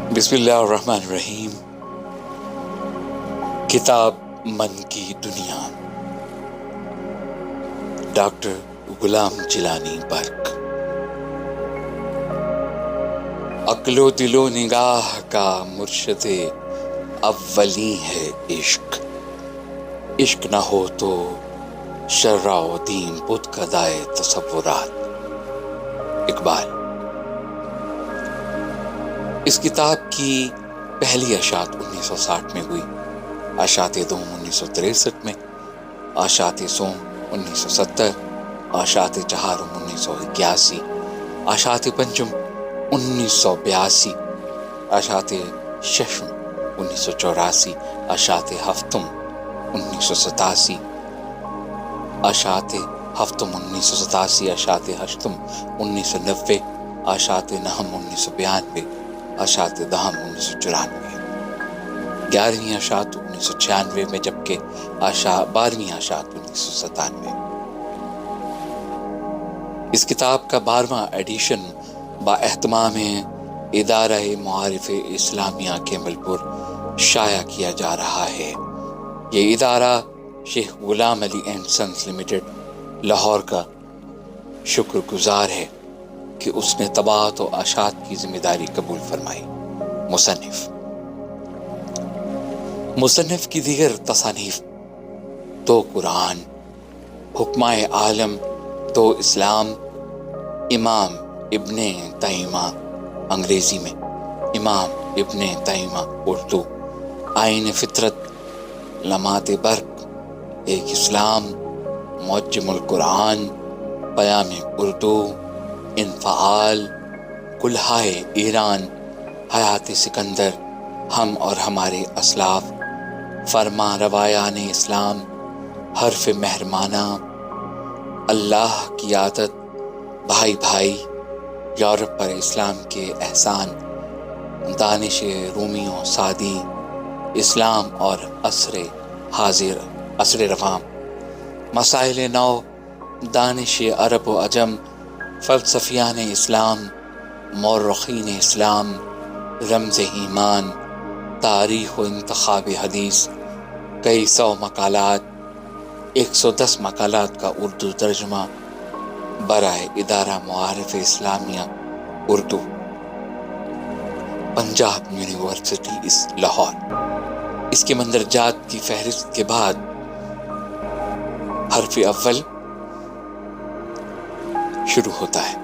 بسم اللہ الرحمن الرحیم۔ کتاب من کی دنیا، ڈاکٹر غلام جیلانی برق۔ عقل و دل و نگاہ کا مرشد اولی ہے عشق، عشق نہ ہو تو شرع و دین بت کا دائے تصورات۔ اقبال۔ اس کتاب کی پہلی اشاعت 1960 میں ہوئی، اشاعت دوم 1963 میں، اشاعت سوم 1970، اشاعت چہارم 1981، اشاعت پنچم 1982، اشاعت ششم 1984، اشاعت ہفتم 1987، اشاعت ہفتم 1987، اشاعت ہشتم 1990، اشاعت نہم 1992، اشاعت دہم 1994، 11ویں اشاعت 1996 میں، جبکہ 12ویں اشاعت 1997۔ اس کتاب کا 12واں ایڈیشن با اہتمام ادارہ معارف اسلامیہ کیمبل پور شائع کیا جا رہا ہے۔ یہ ادارہ شیخ غلام علی اینڈ سنز لمیٹڈ لاہور کا شکر گزار ہے کہ اس نے طباعت و اشاعت کی ذمہ داری قبول فرمائی۔ مصنف کی دیگر تصانیف: دو قرآن، حکمائے عالم، دو اسلام، امام ابن تیمیہ انگریزی میں، امام ابن تیمیہ اردو، آئین فطرت، لمحات برق، ایک اسلام، معجم القرآن، پیام اردو، انفعال، کلہائے ایران، حیات سکندر، ہم اور ہمارے اسلاف، فرما روایان اسلام، حرف مہرمانہ، اللہ کی عادت، بھائی بھائی، یورپ پر اسلام کے احسان، دانش رومی و سعدی، اسلام اور عصر حاضر، عصر رواں، مسائل نو، دانش عرب و عجم، فلسفیان اسلام، مورخین اسلام، رمز ایمان، تاریخ و انتخاب حدیث، کئی سو مقالات، 110 مقالات کا اردو ترجمہ برائے ادارہ معارف اسلامیہ اردو، پنجاب یونیورسٹی لاہور۔ اس کے مندرجات کی فہرست کے بعد حرف اول شروع ہوتا ہے۔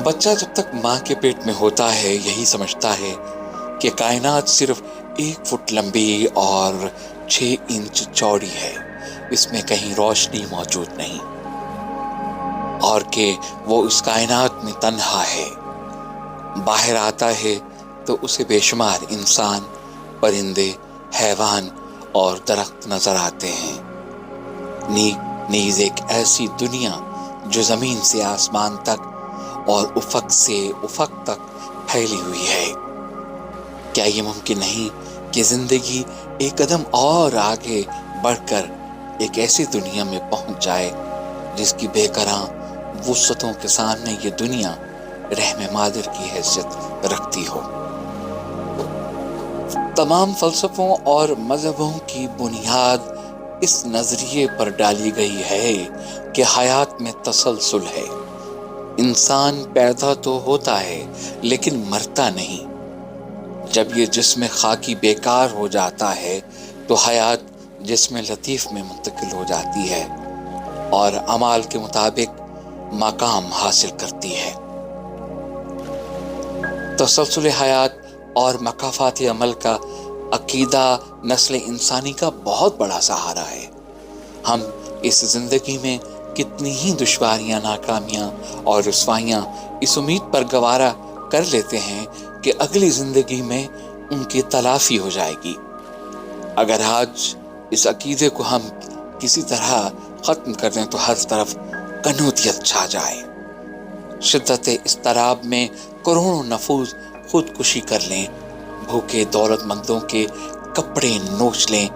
بچہ جب تک ماں کے پیٹ میں ہوتا ہے یہی سمجھتا ہے کہ کائنات صرف 1 فٹ لمبی اور 6 انچ چوڑی ہے، اس میں کہیں روشنی موجود نہیں، اور کہ وہ اس کائنات میں تنہا ہے۔ باہر آتا ہے تو اسے بے شمار انسان، پرندے، حیوان اور درخت نظر آتے ہیں، نیز ایک ایسی دنیا جو زمین سے آسمان تک اور افق سے افق تک پھیلی ہوئی ہے۔ کیا یہ ممکن نہیں کہ زندگی ایک قدم اور آگے بڑھ کر ایک ایسی دنیا میں پہنچ جائے جس کی بے کراں وسعتوں کے سامنے یہ دنیا رحم مادر کی حیثیت رکھتی ہو؟ تمام فلسفوں اور مذہبوں کی بنیاد اس نظریے پر ڈالی گئی ہے کہ حیات میں تسلسل ہے۔ انسان پیدا تو ہوتا ہے لیکن مرتا نہیں۔ جب یہ جسم خاکی بیکار ہو جاتا ہے تو حیات جسم لطیف میں منتقل ہو جاتی ہے اور اعمال کے مطابق مقام حاصل کرتی ہے۔ تسلسل حیات اور مکافات عمل کا عقیدہ نسل انسانی کا بہت بڑا سہارا ہے۔ ہم اس زندگی میں کتنی ہی دشواریاں، ناکامیاں اور رسوائیاں اس امید پر گوارا کر لیتے ہیں کہ اگلی زندگی میں ان کی تلافی ہو جائے گی۔ اگر آج اس عقیدے کو ہم کسی طرح ختم کر دیں تو ہر طرف قنوطیت چھا جائے، شدت اضطراب میں کروڑوں نفوس خودکشی کر لیں، بھوکے دولت مندوں کے کپڑے نوچ لیں،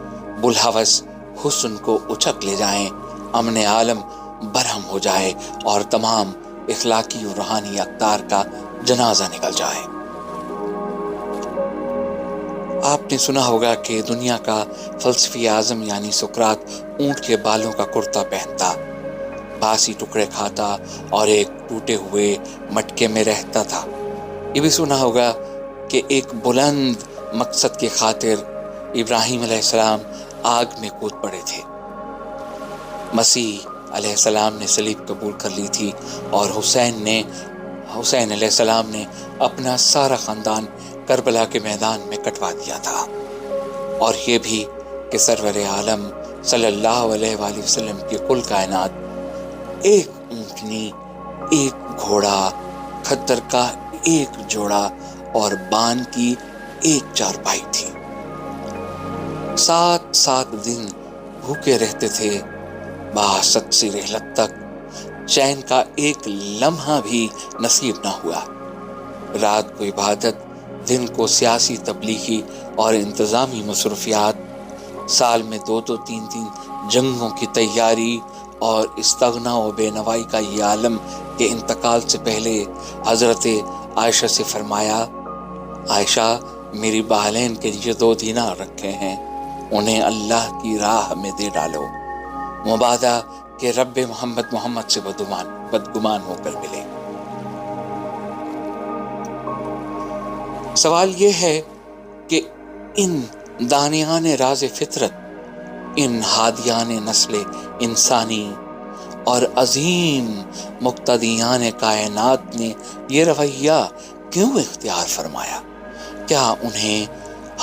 بلحوث حسن کو اچک لے جائیں، امن عالم برہم ہو جائے اور تمام اخلاقی و روحانی اقدار کا جنازہ نکل جائے۔ آپ نے سنا ہوگا کہ دنیا کا فلسفی اعظم یعنی سقراط اونٹ کے بالوں کا کرتا پہنتا، باسی ٹکڑے کھاتا اور ایک ٹوٹے ہوئے مٹکے میں رہتا تھا۔ یہ بھی سنا ہوگا کہ ایک بلند مقصد کی خاطر ابراہیم علیہ السلام آگ میں کود پڑے تھے۔ مسیح علیہ السلام نے صلیب قبول کر لی تھی اور حسین علیہ السلام نے اپنا سارا خاندان کربلا کے میدان میں کٹوا دیا تھا، اور یہ بھی کہ سرور عالم صلی اللہ علیہ وآلہ وسلم کی کل کائنات ایک اونٹنی، ایک گھوڑا، کھدر کا ایک جوڑا اور بان کی ایک چارپائی تھی۔ 7 دن بھوکے رہتے تھے، با60 سی رحلت تک چین کا ایک لمحہ بھی نصیب نہ ہوا۔ رات کو عبادت، دن کو سیاسی تبلیغی اور انتظامی مصروفیات، سال میں 2-3 جنگوں کی تیاری اور استغنا و بے نوائی کا یہ عالم کے انتقال سے پہلے حضرت عائشہ سے فرمایا، عائشہ میری بالین کے لیے 2 دینار رکھے ہیں، انہیں اللہ کی راہ میں دے ڈالو، مبادا کہ رب محمد سے بدگمان ہو کر ملے۔ سوال یہ ہے کہ ان دانیان راز فطرت، ان ہادیان نسل انسانی اور عظیم مقتدیان کائنات نے یہ رویہ کیوں اختیار فرمایا؟ کیا انہیں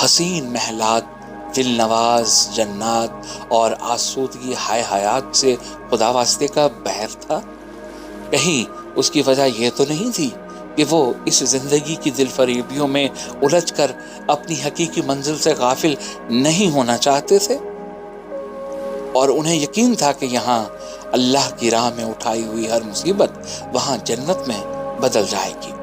حسین محلات، دل نواز جنات اور آسودگی حیات سے خدا واسطے کا بہر تھا؟ کہیں اس کی وجہ یہ تو نہیں تھی کہ وہ اس زندگی کی دل فریبیوں میں الجھ کر اپنی حقیقی منزل سے غافل نہیں ہونا چاہتے تھے، اور انہیں یقین تھا کہ یہاں اللہ کی راہ میں اٹھائی ہوئی ہر مصیبت وہاں جنت میں بدل جائے گی۔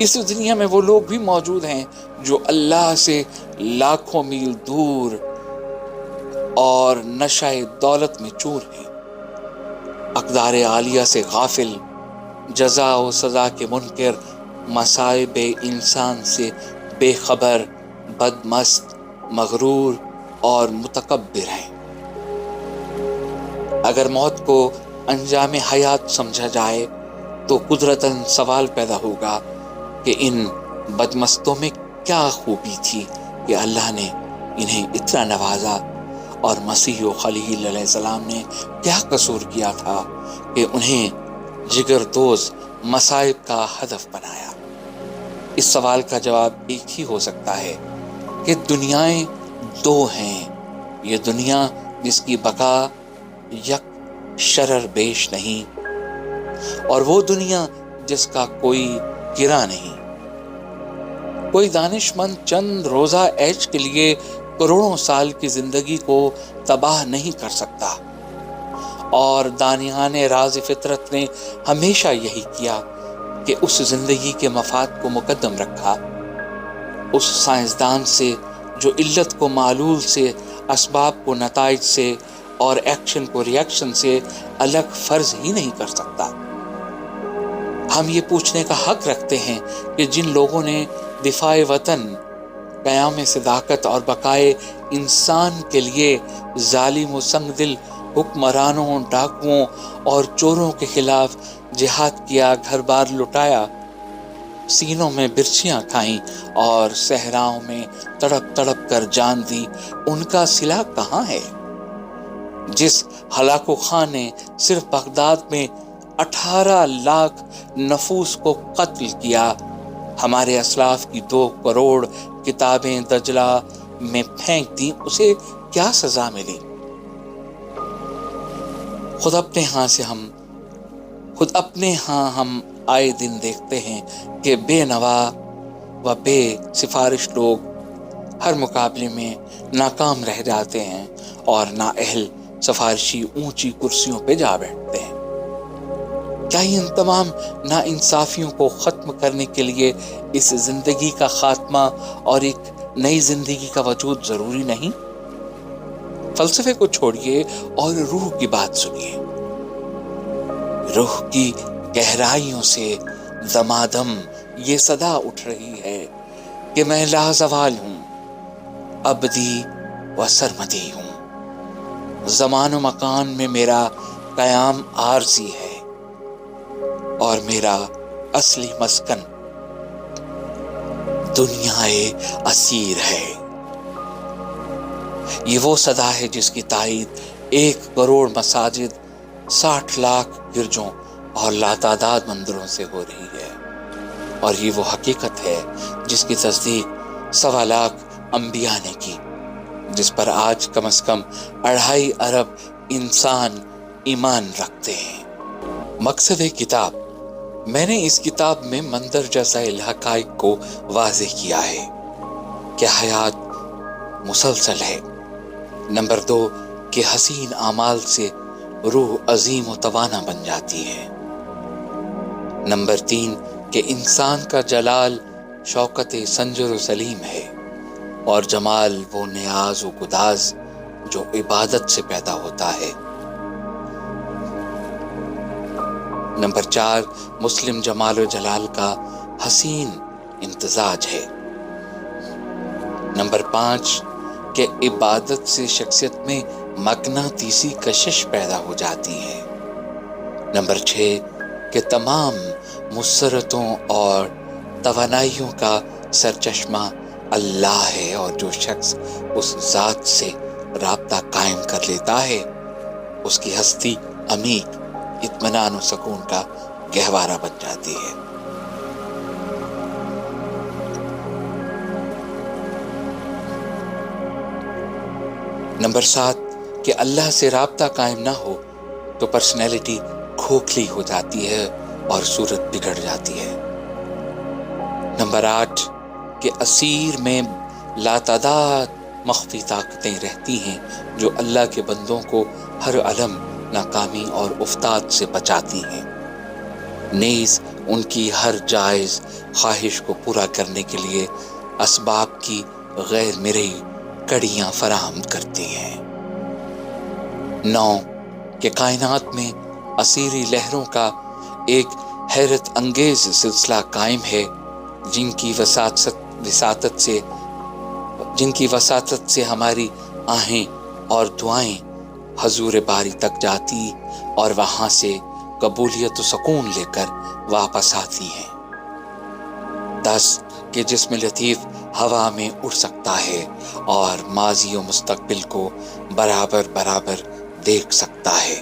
اس دنیا میں وہ لوگ بھی موجود ہیں جو اللہ سے لاکھوں میل دور اور نشہ دولت میں چور ہیں، اقدار عالیہ سے غافل، جزا و سزا کے منکر، مصائب انسان سے بے خبر، بدمست، مغرور اور متکبر ہیں۔ اگر موت کو انجام حیات سمجھا جائے تو قدرتاً سوال پیدا ہوگا کہ ان بدمستوں میں کیا خوبی تھی کہ اللہ نے انہیں اتنا نوازا، اور مسیح و خلیل علیہ السلام نے کیا قصور کیا تھا کہ انہیں جگردوز مصائب کا ہدف بنایا؟ اس سوال کا جواب ایک ہی ہو سکتا ہے کہ دنیائیں 2 ہیں، یہ دنیا جس کی بقا یک شرر بیش نہیں، اور وہ دنیا جس کا کوئی گرہ نہیں۔ کوئی دانش مند چند روزہ عیش کے لیے کروڑوں سال کی زندگی کو تباہ نہیں کر سکتا، اور دانیان راز فطرت نے ہمیشہ یہی کیا کہ اس زندگی کے مفاد کو مقدم رکھا۔ اس سائنسدان سے جو علت کو معلول سے، اسباب کو نتائج سے اور ایکشن کو ریاکشن سے الگ فرض ہی نہیں کر سکتا۔ ہم یہ پوچھنے کا حق رکھتے ہیں کہ جن لوگوں نے دفاع وطن، قیام صداقت اور بقائے انسان کے لیے ظالم و سنگ دل حکمرانوں، ڈاکوؤں اور چوروں کے خلاف جہاد کیا، گھر بار لٹایا، سینوں میں برچیاں کھائیں اور صحراؤں میں تڑپ تڑپ کر جان دی، ان کا صلہ کہاں ہے؟ جس ہلاکو خان نے صرف بغداد میں 18 لاکھ نفوس کو قتل کیا، ہمارے اسلاف کی 2 کروڑ کتابیں دجلہ میں پھینک دیں، اسے کیا سزا ملی؟ خود اپنے ہاں ہم آئے دن دیکھتے ہیں کہ بے نوا و بے سفارش لوگ ہر مقابلے میں ناکام رہ جاتے ہیں اور نااہل سفارشی اونچی کرسیوں پہ جا بیٹھتے ہیں۔ کیا ان تمام ناانصافیوں کو ختم کرنے کے لیے اس زندگی کا خاتمہ اور ایک نئی زندگی کا وجود ضروری نہیں؟ فلسفے کو چھوڑیے اور روح کی بات سنیے۔ روح کی گہرائیوں سے دمادم یہ صدا اٹھ رہی ہے کہ میں لازوال ہوں، ابدی و سرمدی ہوں، زمان و مکان میں میرا قیام عارضی ہے اور میرا اصلی مسکن دنیائے اسیر ہے۔ یہ وہ صدا ہے جس کی تائید 1 کروڑ مساجد، 60 لاکھ گرجوں اور لاتعداد مندروں سے ہو رہی ہے، اور یہ وہ حقیقت ہے جس کی تصدیق 1.25 لاکھ انبیاء نے کی، جس پر آج کم از کم 2.5 ارب انسان ایمان رکھتے ہیں۔ مقصد کتاب: میں نے اس کتاب میں مندرجہ ذیل حقائق کو واضح کیا ہے کہ حیات مسلسل ہے۔ نمبر 2 کہ حسین اعمال سے روح عظیم و توانا بن جاتی ہے۔ نمبر 3 کہ انسان کا جلال شوکت سنجر و سلیم ہے، اور جمال وہ نیاز و گداز جو عبادت سے پیدا ہوتا ہے۔ نمبر 4 مسلم جمال و جلال کا حسین امتزاج ہے۔ نمبر 5 کہ عبادت سے شخصیت میں مقناطیسی کشش پیدا ہو جاتی ہے۔ نمبر 6 کہ تمام مسرتوں اور توانائیوں کا سرچشمہ اللہ ہے، اور جو شخص اس ذات سے رابطہ قائم کر لیتا ہے اس کی ہستی عمیق اطمینان و سکون کا گہوارہ بن جاتی ہے۔ نمبر 7 کہ اللہ سے رابطہ قائم نہ ہو تو پرسنالٹی کھوکھلی ہو جاتی ہے اور صورت بگڑ جاتی ہے۔ نمبر 8 کہ اسیر میں لاتعداد مخفی طاقتیں رہتی ہیں جو اللہ کے بندوں کو ہر علم، ناکامی اور افتاد سے بچاتی ہیں، نیز ان کی ہر جائز خواہش کو پورا کرنے کے لیے اسباب کی غیر مرئی کڑیاں فراہم کرتی ہیں۔ 9 کہ کائنات میں اسیری لہروں کا ایک حیرت انگیز سلسلہ قائم ہے، جن کی وساطت سے ہماری آہیں اور دعائیں حضور باری تک جاتی اور وہاں سے قبولیت و سکون لے کر واپس آتی ہیں۔ 10 کہ جسم لطیف ہوا میں اڑ سکتا ہے اور ماضی و مستقبل کو برابر برابر دیکھ سکتا ہے۔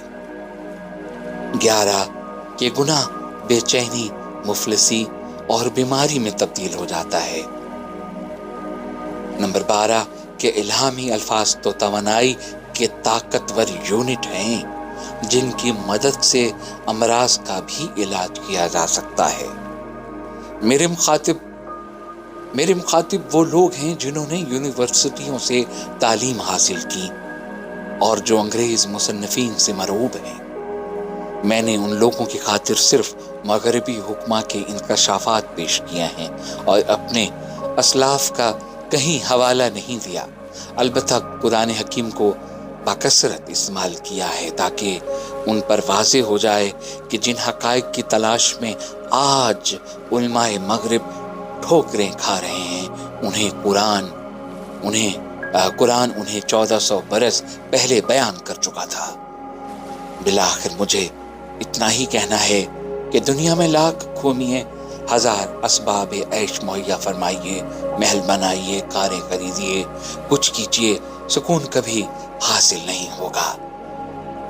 11 کہ گناہ بے چینی، مفلسی اور بیماری میں تبدیل ہو جاتا ہے۔ نمبر 12 کہ الہامی الفاظ تو توانائی کے طاقتور یونٹ ہیں جن کی مدد سے امراض کا بھی علاج کیا جا سکتا ہے۔ میرے مخاطب وہ لوگ ہیں جنہوں نے یونیورسٹیوں سے تعلیم حاصل کی اور جو انگریز مصنفین سے مرعوب ہیں۔ میں نے ان لوگوں کی خاطر صرف مغربی حکماں کے انکشافات پیش کیے ہیں اور اپنے اسلاف کا کہیں حوالہ نہیں دیا، البتہ قرآن حکیم کو بکثرت استعمال کیا ہے تاکہ ان پر واضح ہو جائے کہ جن حقائق کی تلاش میں آج علماء مغرب ٹھوکریں کھا رہے ہیں قرآن انہیں 1400 برس پہلے بیان کر چکا تھا۔ بالآخر مجھے اتنا ہی کہنا ہے کہ دنیا میں لاکھ گھومیے، 1000 اسباب عیش مہیا فرمائیے، محل بنائیے، کاریں خریدیے، کچھ کیجیے، سکون کبھی حاصل نہیں ہوگا۔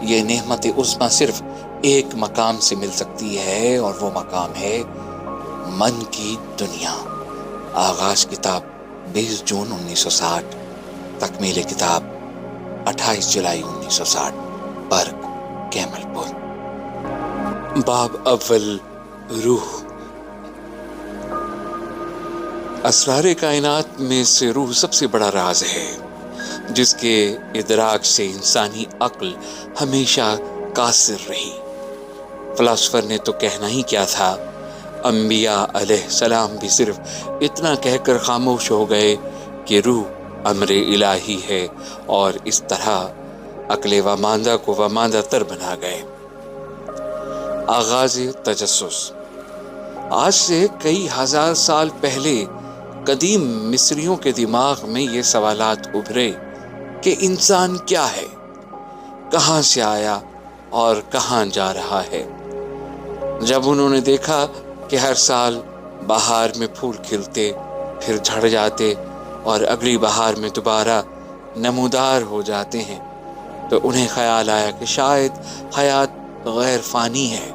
یہ نعمت عظمیٰ صرف ایک مقام سے مل سکتی ہے اور وہ مقام ہے من کی دنیا۔ آغاز کتاب 20 جون 1960، تکمیل کتاب 28 جولائی 1960، برگ کیمل پور۔ باب اول، روح۔ اسرار کائنات میں سے روح سب سے بڑا راز ہے جس کے ادراک سے انسانی عقل ہمیشہ قاصر رہی۔ فلاسفر نے تو کہنا ہی کیا تھا، انبیاء علیہ السلام بھی صرف اتنا کہہ کر خاموش ہو گئے کہ روح امر الہی ہے، اور اس طرح عقل وماندہ کو وماندہ تر بنا گئے۔ آغاز تجسس۔ آج سے کئی ہزار سال پہلے قدیم مصریوں کے دماغ میں یہ سوالات ابھرے کہ انسان کیا ہے، کہاں سے آیا اور کہاں جا رہا ہے۔ جب انہوں نے دیکھا کہ ہر سال بہار میں پھول کھلتے، پھر جھڑ جاتے اور اگلی بہار میں دوبارہ نمودار ہو جاتے ہیں، تو انہیں خیال آیا کہ شاید حیات غیر فانی ہے۔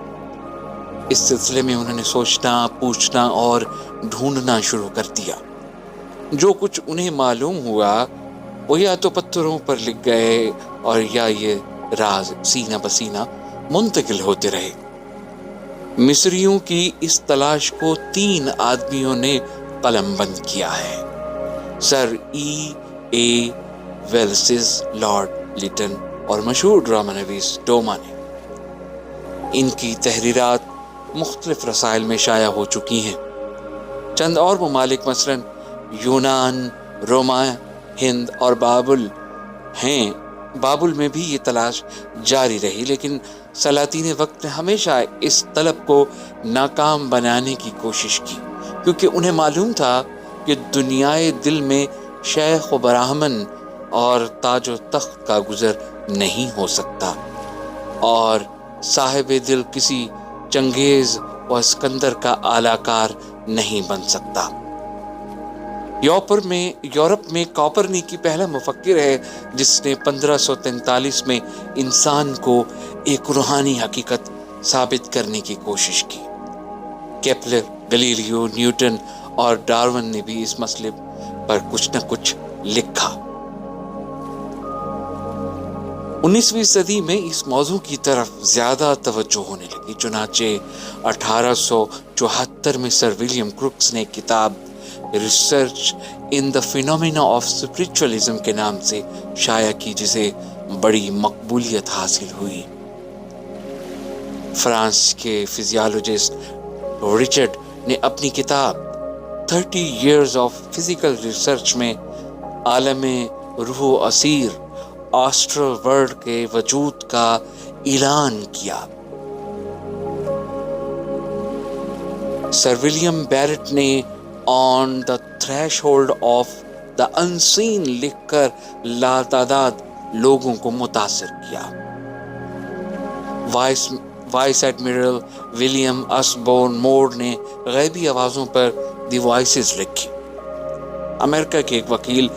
اس سلسلے میں انہوں نے سوچنا، پوچھنا اور ڈھونڈنا شروع کر دیا۔ جو کچھ انہیں معلوم ہوا وہ یا تو پتھروں پر لکھ گئے اور یا یہ راز سینہ بسینہ منتقل ہوتے رہے۔ مصریوں کی اس تلاش کو 3 آدمیوں نے قلم بند کیا ہے: سر اے ویلسز، لارڈ لیٹن اور مشہور ڈرامہ نویس ڈوما نے۔ ان کی تحریرات مختلف رسائل میں شائع ہو چکی ہیں۔ چند اور ممالک مثلا یونان، روما، ہند اور بابل ہیں۔ بابل میں بھی یہ تلاش جاری رہی، لیکن سلاطین وقت نے ہمیشہ اس طلب کو ناکام بنانے کی کوشش کی، کیونکہ انہیں معلوم تھا کہ دنیائے دل میں شیخ و برہمن اور تاج و تخت کا گزر نہیں ہو سکتا، اور صاحب دل کسی چنگیز و اسکندر کا اعلی کار نہیں بن سکتا۔ یورپ میں کوپرنیکی پہلا مفکر ہے جس نے 1543 میں انسان کو ایک روحانی حقیقت ثابت کرنے کی کوشش کی۔ کیپلر، گلیلیو، نیوٹن اور ڈارون نے بھی اس مسئلے پر کچھ نہ کچھ لکھا۔ 19ویں صدی میں اس موضوع کی طرف زیادہ توجہ ہونے لگی، چنانچہ 1874 میں سر ولیم کروکس نے کتاب research in the phenomena of spiritualism کے نام سے شائع کی، جسے بڑی مقبولیت حاصل ہوئی۔ فرانس کے فزیالوجسٹ رچرڈ نے اپنی کتاب 30 Years of Physical Research میں عالم روح و اسیر آسٹرل ورلڈ کے وجود کا اعلان کیا۔ سر ولیم بیرٹ نے آن دا تھریشہولڈ آف دا انسین لکھ کر لاتعداد لوگوں کو متاثر کیا۔ وائس ایڈمرل ولیم اسبورن مور نے غیبی آوازوں پر دی وائسز لکھی۔ امریکہ کے ایک وکیل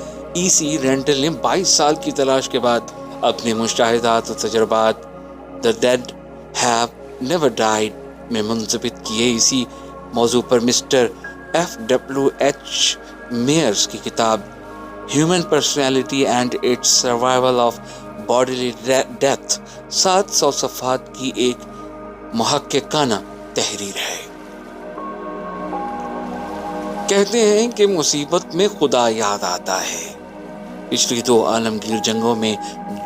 سی رینڈل نے 22 سال کی تلاش کے بعد اپنے مشاہدات و تجربات The Dead Have Never Died میں منضبط کیے۔ اسی موضوع پر مسٹر FWH میئرز کی کتاب Human Personality and Its Survival of Bodily Death 700 صفحات کی ایک محققانہ تحریر ہے۔ کہتے ہیں کہ مصیبت میں خدا یاد آتا ہے۔ پچھلی 2 عالمگیر جنگوں میں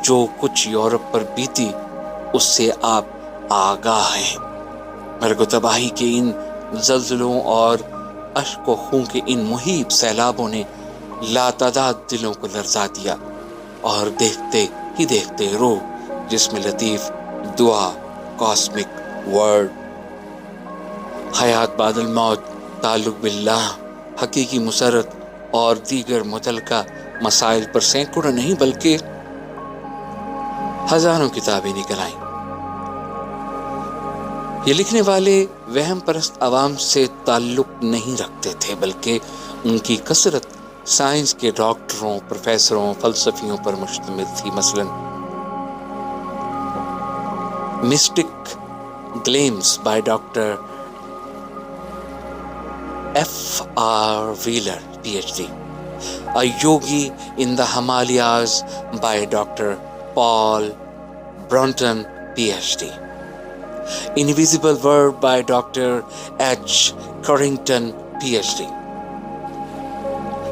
جو کچھ یورپ پر بیتی اس سے آپ آگاہ ہیں۔ مرگ و تباہی کے ان زلزلوں اور اشک و خون کے ان مہیب سیلابوں نے لاتعداد دلوں کو لرزا دیا، اور دیکھتے ہی دیکھتے روح جس میں لطیف دعا، کاسمک ورڈ، حیات بعد الموت، تعلق باللہ، حقیقی مسرت اور دیگر متعلقہ مسائل پر سینکڑوں نہیں بلکہ ہزاروں کتابیں نکل آئیں۔ یہ لکھنے والے وہم پرست عوام سے تعلق نہیں رکھتے تھے، بلکہ ان کی کثرت سائنس کے ڈاکٹروں، پروفیسروں، فلسفیوں پر مشتمل تھی۔ مثلا mystic gleams by doctor F.R. Wheeler, PhD. A Yogi in the Himalayas by Dr. Paul Brunton, PhD. Invisible Word by Dr. H. Carrington, PhD.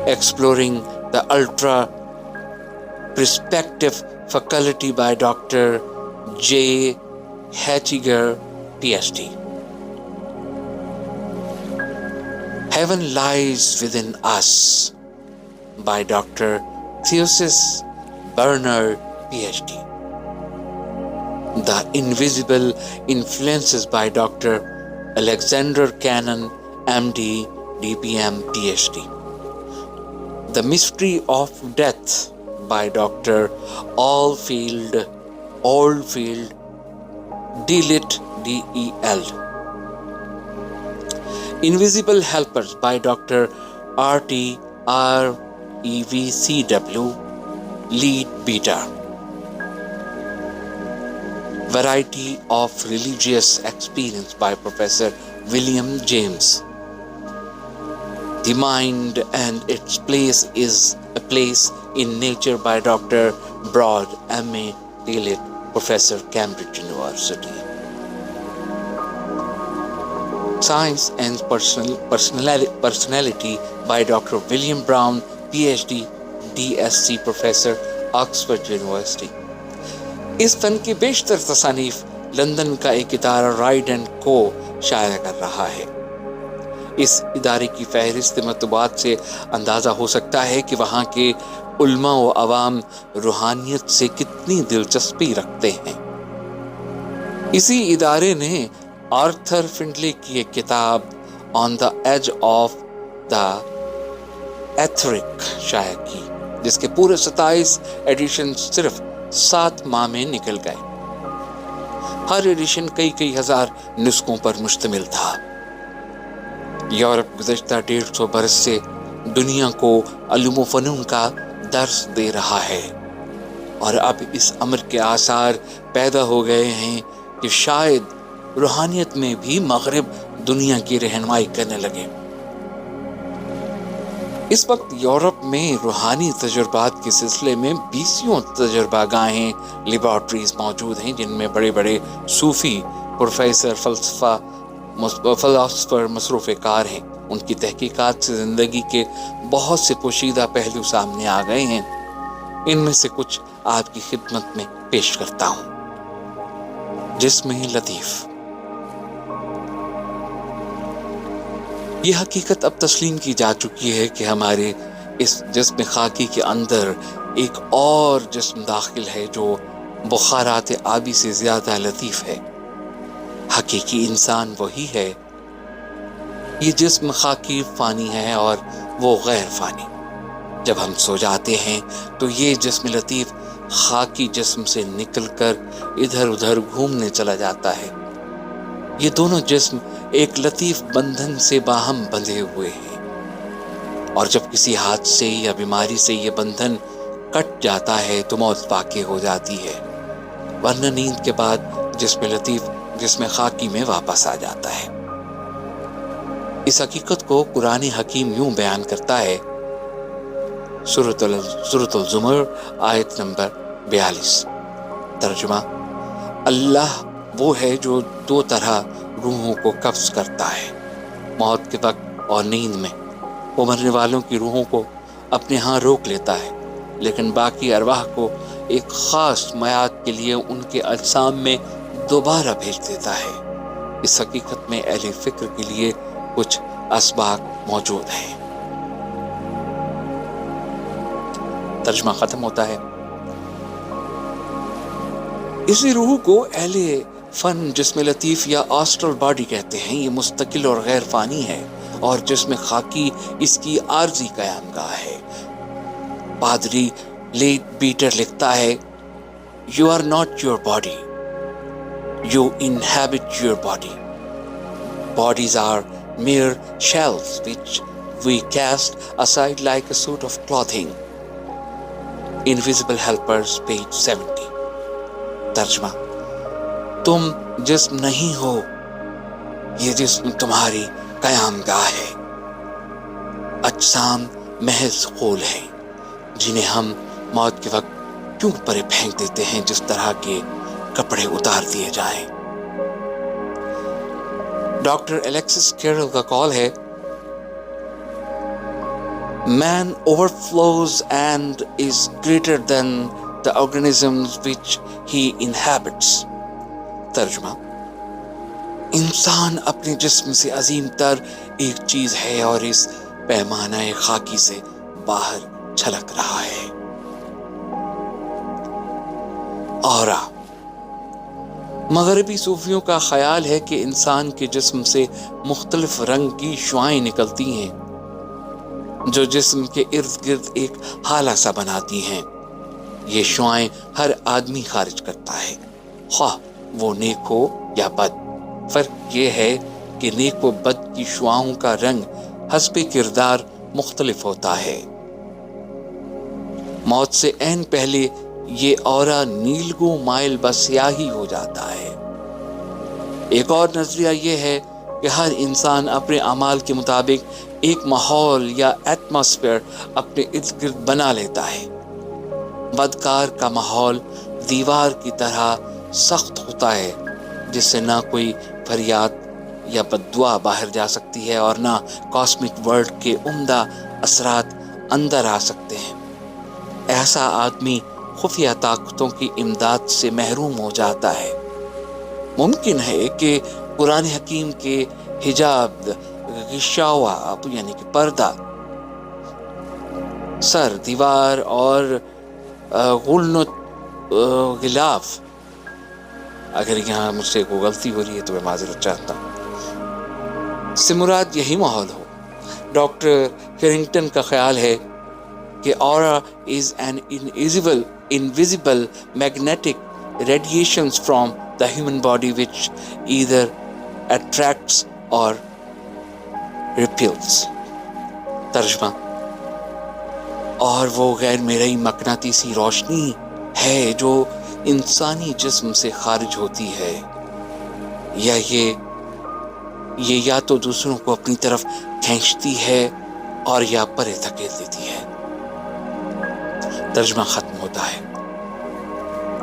Exploring the Ultra Perspective Faculty by Dr. J. Hattiger, PhD. Heaven Lies Within Us by Dr. Theosis Bernard, PhD. The Invisible Influences by Dr. Alexander Cannon, MD, DPM, PhD. The Mystery of Death by Dr. Oldfield, Delit, DEL. Invisible Helpers by Dr. R.T. REVCW, Lead Beta. Variety of Religious Experience by Professor William James. The Mind and Its Place is a Place in Nature by Dr. Broad, M.A. Delit, Professor, Cambridge University. Science and Personality by Dr. William Brown, PhD, DSc Professor, Oxford University. اس فن کی بیشتر تصانیف London کا ایک ادارہ ride and کو شائع کر رہا ہے. اس ادارے کی فہرست مطبوعات سے اندازہ ہو سکتا ہے کہ وہاں کے علماء و عوام روحانیت سے کتنی دلچسپی رکھتے ہیں. اسی ادارے نے آرتھر فنڈلے کی ایک کتاب آن دا ایج آف دا ایتھرک شائع کی، جس کے پورے 27 ایڈیشن صرف 7 ماہ میں نکل گئے. ہر ایڈیشن کئی ہزار نسخوں پر مشتمل تھا. یورپ گزشتہ 150 برس سے دنیا کو علوم و فنون کا درس دے رہا ہے، اور اب اس امر کے آثار پیدا ہو گئے ہیں کہ شاید روحانیت میں بھی مغرب دنیا کی رہنمائی کرنے لگے. اس وقت یورپ میں روحانی تجربات کے سلسلے میں 20 تجربہ گاہیں، لیبارٹریز موجود ہیں، جن میں بڑے بڑے صوفی، پروفیسر، فلاسفر مصروف کار ہیں. ان کی تحقیقات سے زندگی کے بہت سے پوشیدہ پہلو سامنے آ گئے ہیں. ان میں سے کچھ آپ کی خدمت میں پیش کرتا ہوں. جسم لطیف. یہ حقیقت اب تسلیم کی جا چکی ہے کہ ہمارے اس جسم خاکی کے اندر ایک اور جسم داخل ہے جو بخارات آبی سے زیادہ لطیف ہے. حقیقی انسان وہی ہے. یہ جسم خاکی فانی ہے اور وہ غیر فانی. جب ہم سو جاتے ہیں تو یہ جسم لطیف خاکی جسم سے نکل کر ادھر ادھر گھومنے چلا جاتا ہے. یہ دونوں جسم ایک لطیف بندھن سے باہم بندھے ہوئے ہیں، اور جب کسی حادثے یا بیماری سے یہ بندھن کٹ جاتا ہے تو موت واقع ہو جاتی ہے، ورنہ نیند کے بعد جسم لطیف جسم خاکی میں واپس آ جاتا ہے. اس حقیقت کو قرآن حکیم یوں بیان کرتا ہے. سورۃ الزمر آیت نمبر 42. ترجمہ: اللہ وہ ہے جو 2 طرح روحوں کو قبض کرتا ہے، موت کے وقت اور نیند میں. وہ مرنے والوں کی روحوں کو اپنے ہاں روک لیتا ہے، لیکن باقی ارواح کو ایک خاص میعاد کے لیے ان کے اجسام میں دوبارہ بھیج دیتا ہے. اس حقیقت میں اہل فکر کے لیے کچھ اسباق موجود ہیں. ترجمہ ختم ہوتا ہے. اسی روح کو اہل فن جسم لطیف یا آسٹرل باڈی کہتے ہیں. یہ مستقل اور غیر فانی ہے، اور جسم خاکی اس کی عارضی قیام گاہ ہے. پادری لیڈ بیٹر لکھتا ہے: You are not your body. You inhabit your body. Bodies are mere shells which we cast aside like a suit of clothing. Invisible Helpers, page 70. ترجمہ: تم جسم نہیں ہو، یہ جسم تمہاری قیام گاہ ہے. اجسام محض خول ہیں جنہیں ہم موت کے وقت کیوں پرے پھینک دیتے ہیں، جس طرح کے کپڑے اتار دیے جائیں. ڈاکٹر الیکسس کیرل کا قول ہے: Man overflows and is greater than the organisms which he inhabits. ترجمہ: انسان اپنے جسم سے عظیم تر ایک چیز ہے اور اس پیمانہ خاکی سے باہر چھلک رہا ہے. اورا. مغربی صوفیوں کا خیال ہے کہ انسان کے جسم سے مختلف رنگ کی شعاعیں نکلتی ہیں جو جسم کے ارد گرد ایک ہالہ سا بناتی ہیں۔ یہ شعاعیں ہر آدمی خارج کرتا ہے، خواہ وہ نیک ہو یا بد۔ فرق یہ ہے کہ نیک و بد کی شعاعوں کا رنگ حسب کردار مختلف ہوتا ہے۔ موت سے عین پہلے یہ اورا نیلگوں مائل بسیاہی ہو جاتا ہے۔ ایک اور نظریہ یہ ہے کہ ہر انسان اپنے اعمال کے مطابق ایک ماحول یا ایٹماسفیئر اپنے ارد گرد بنا لیتا ہے۔ بدکار کا ماحول دیوار کی طرح سخت ہوتا ہے جس سے نہ کوئی فریاد یا بددعا باہر جا سکتی ہے اور نہ کاسمک ورلڈ کے عمدہ اثرات اندر آ سکتے ہیں۔ ایسا آدمی خفیہ طاقتوں کی امداد سے محروم ہو جاتا ہے۔ ممکن ہے کہ قرآن حکیم کے حجاب، غشاوہ یعنی کہ پردہ، سر، دیوار اور غلنت غلاف، اگر یہاں مجھ سے کوئی غلطی ہو رہی ہے تو میں معذرت چاہتا ہوں، سے مراد یہی ماحول ہو۔ ڈاکٹر کیرنگٹن کا خیال ہے کہ aura is an invisible magnetic radiations from the human body which either attracts or repels۔ ترجمہ: اور وہ غیر مرئی مقناطیسی روشنی ہے جو انسانی جسم سے خارج ہوتی ہے، یا یہ یا تو دوسروں کو اپنی طرف کھینچتی ہے اور یا پرے دھکیل دیتی ہے۔ ترجمہ ختم ہوتا ہے۔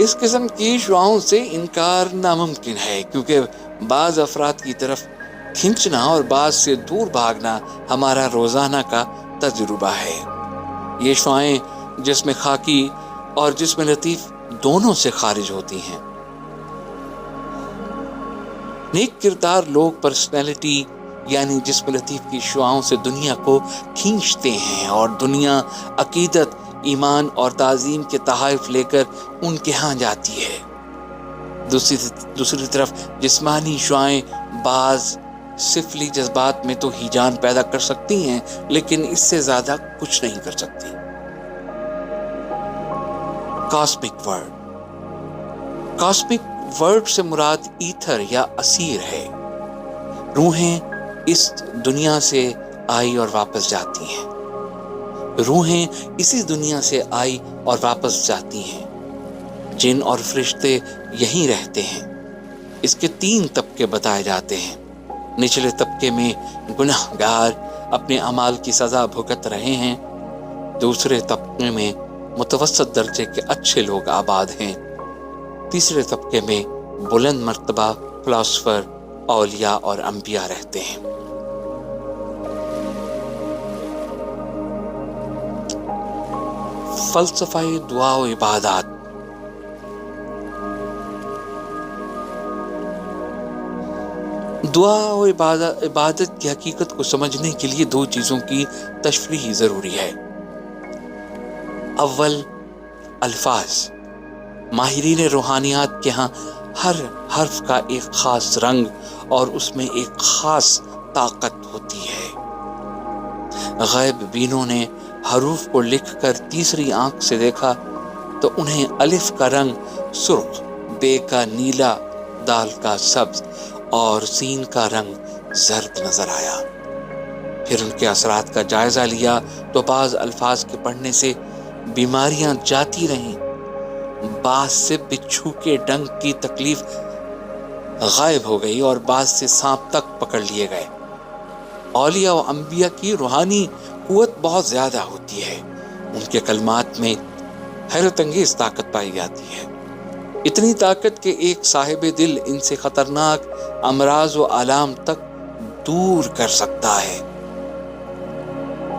اس قسم کی شعاعوں سے انکار ناممکن ہے کیونکہ بعض افراد کی طرف کھینچنا اور بعض سے دور بھاگنا ہمارا روزانہ کا تجربہ ہے۔ یہ شعاعیں جسم خاکی اور جسم لطیف دونوں سے خارج ہوتی ہیں۔ نیک کردار لوگ پرسنالٹی یعنی جسم لطیف کی شعاعوں سے دنیا کو کھینچتے ہیں اور دنیا عقیدت، ایمان اور تعظیم کے تحائف لے کر ان کے ہاں جاتی ہے۔ دوسری طرف جسمانی شعاعیں بعض سفلی جذبات میں تو ہیجان پیدا کر سکتی ہیں لیکن اس سے زیادہ کچھ نہیں کر سکتی۔ کاسمک ورڈ سے مراد ایتھر یا اسیر ہے۔ روحیں اس دنیا سے آئی اور واپس جاتی ہیں۔ روحیں اسی دنیا سے آئی اور واپس جاتی ہیں۔ جن اور فرشتے یہیں رہتے ہیں۔ اس کے 3 طبقے بتائے جاتے ہیں۔ نچلے طبقے میں گنہگار اپنے اعمال کی سزا بھگت رہے ہیں۔ دوسرے طبقے میں متوسط درجے کے اچھے لوگ آباد ہیں۔ تیسرے طبقے میں بلند مرتبہ فلاسفر، اولیاء اور انبیاء رہتے ہیں۔ فلسفہ دعا و عبادات۔ دعا و عبادت کی حقیقت کو سمجھنے کے لیے 2 چیزوں کی تشریح ضروری ہے۔ اول، الفاظ۔ ماہرین روحانیات کے ہاں ہر حرف کا ایک خاص رنگ اور اس میں ایک خاص طاقت ہوتی ہے۔ غیب بینوں نے حروف کو لکھ کر تیسری آنکھ سے دیکھا تو انہیں الف کا رنگ سرخ، بے کا نیلا، دال کا سبز اور سین کا رنگ زرد نظر آیا۔ پھر ان کے اثرات کا جائزہ لیا تو بعض الفاظ کے پڑھنے سے بیماریاں جاتی رہیں، بعض سے بچھو کے ڈنگ کی تکلیف غائب ہو گئی اور بعض سے سانپ تک پکڑ لیے گئے۔ اولیاء و انبیاء کی روحانی قوت بہت زیادہ ہوتی ہے۔ ان کے کلمات میں حیرت انگیز طاقت پائی جاتی ہے، اتنی طاقت کہ ایک صاحب دل ان سے خطرناک امراض و آلام تک دور کر سکتا ہے۔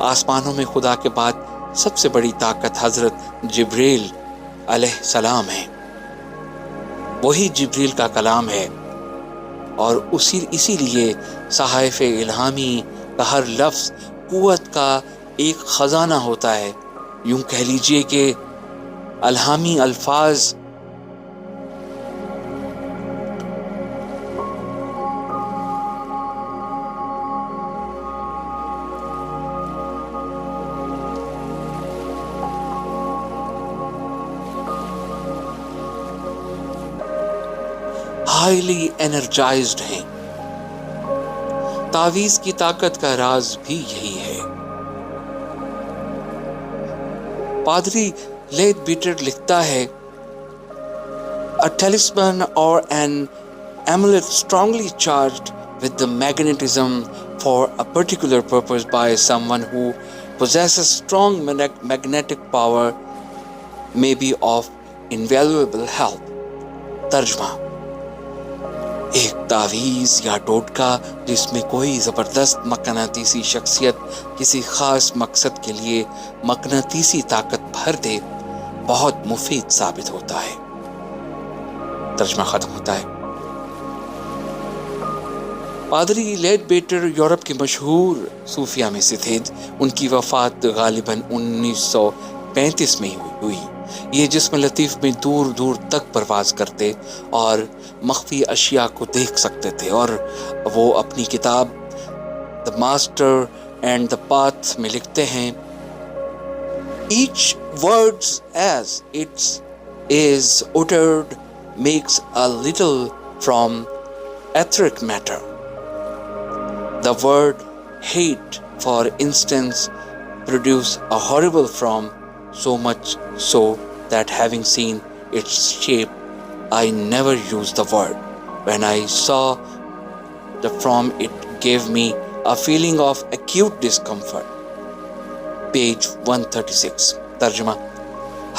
آسمانوں میں خدا کے بعد سب سے بڑی طاقت حضرت جبریل علیہ السلام ہے۔ وہی جبریل کا کلام ہے اور اسی لیے صحائف الہامی کا ہر لفظ قوت کا ایک خزانہ ہوتا ہے۔ یوں کہہ لیجئے کہ الہامی الفاظ highly energized ہیں. تعویذ کی طاقت کا راز بھی یہی ہے. پادری لیڈبیٹر لکھتا ہے, a talisman or an amulet strongly charged with the magnetism for a particular purpose by someone who possesses strong magnetic power may be of invaluable help. ترجمہ: ایک تعویذ یا ٹوٹکا جس میں کوئی زبردست مقناطیسی شخصیت کسی خاص مقصد کے لیے مقناطیسی طاقت بھر دے بہت مفید ثابت ہوتا ہے. ترجمہ ختم ہوتا ہے. پادری لیڈبیٹر یورپ کے مشہور صوفیہ میں سے تھے. ان کی وفات غالباً 1935 میں ہوئی. یہ جسم لطیف میں دور دور تک پرواز کرتے اور مخفی اشیاء کو دیکھ سکتے تھے، اور وہ اپنی کتاب The Master and the Path میں لکھتے ہیں, Each word as it is uttered makes a little from etheric matter. The word hate, for instance, produce a horrible from, so much so that having seen its shape, I never used the word. When I saw the from, it gave me a feeling of acute discomfort. Page 136. ترجمہ: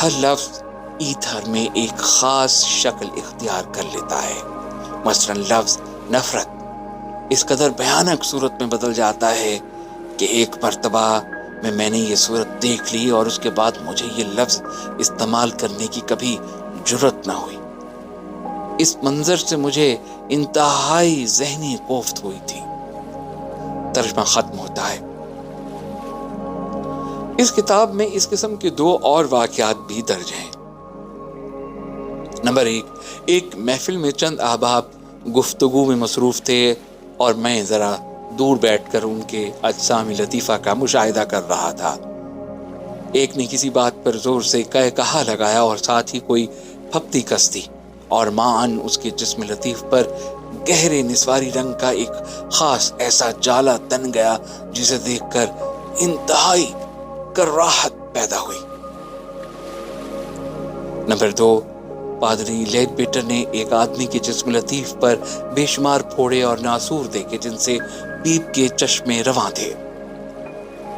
ہر لفظ ether میں ایک خاص شکل اختیار کر لیتا ہے. مثلاً لفظ نفرت اس قدر بھیانک صورت میں بدل جاتا ہے کہ ایک مرتبہ میں نے یہ صورت دیکھ لی اور اس کے بعد مجھے یہ لفظ استعمال کرنے کی کبھی جرت نہ ہوئی. اس منظر سے مجھے انتہائی ذہنی کوفت ہوئی تھی. ترجمہ ختم ہوتا ہے. اس کتاب میں اس قسم کے 2 اور واقعات بھی درج ہیں. نمبر 1, ایک محفل میں چند احباب گفتگو میں مصروف تھے اور میں ذرا دور بیٹھ کر ان کے اجسام لطیفہ کا مشاہدہ کر رہا تھا. ایک نے کسی بات پر زور سے کہا لگایا اور ساتھ ہی کوئی پھپتی کس دی اور معاً اس کے جسم لطیف پر گہرے نسواری رنگ کا ایک خاص ایسا جالا تن گیا جسے دیکھ کر انتہائی کراہت پیدا ہوئی. نمبر 2, پادری لیڈبیٹر نے ایک آدمی کے جسم لطیف پر بے شمار پھوڑے اور ناسور دیکھے جن سے پیپ کے چشمے رواں تھے.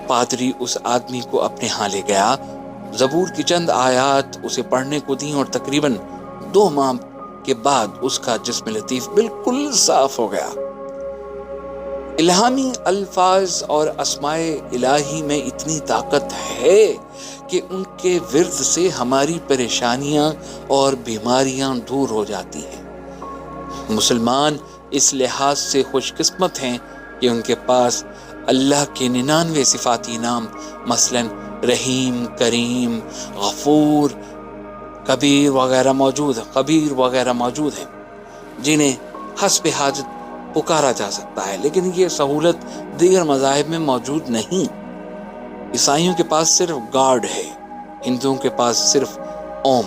پادری اس آدمی کو اپنے ہاں لے گیا, زبور کی چند آیات اسے پڑھنے کو دیں اور تقریباً 2 ماہ کے بعد اس کا جسم لطیف بالکل صاف ہو گیا. الہامی الفاظ اور اسماء الہی میں اتنی طاقت ہے کہ ان کے ورد سے ہماری پریشانیاں اور بیماریاں دور ہو جاتی ہیں. مسلمان اس لحاظ سے خوش قسمت ہیں کہ ان کے پاس اللہ کے 99 صفاتی نام مثلاً رحیم، کریم، غفور، کبیر وغیرہ موجود ہیں جنہیں حسب حاجت پکارا جا سکتا ہے. لیکن یہ سہولت دیگر مذاہب میں موجود نہیں. عیسائیوں کے پاس صرف گاڈ ہے، ہندوؤں کے پاس صرف اوم.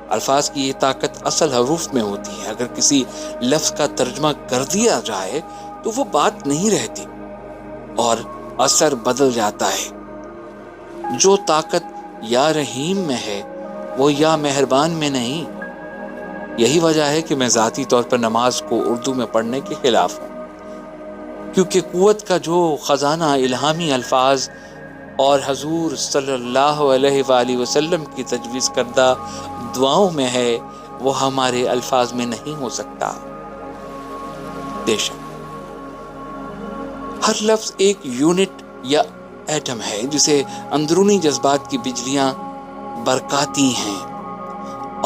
الفاظ کی یہ طاقت اصل حروف میں ہوتی ہے. اگر کسی لفظ کا ترجمہ کر دیا جائے تو وہ بات نہیں رہتی اور اثر بدل جاتا ہے. جو طاقت یا رحیم میں ہے وہ یا مہربان میں نہیں. یہی وجہ ہے کہ میں ذاتی طور پر نماز کو اردو میں پڑھنے کے خلاف ہوں، کیونکہ قوت کا جو خزانہ الہامی الفاظ اور حضور صلی اللہ علیہ وآلہ وسلم کی تجویز کردہ دعاؤں میں ہے وہ ہمارے الفاظ میں نہیں ہو سکتا. بے شک ہر لفظ ایک یونٹ یا ایٹم ہے جسے اندرونی جذبات کی بجلیاں برکاتی ہیں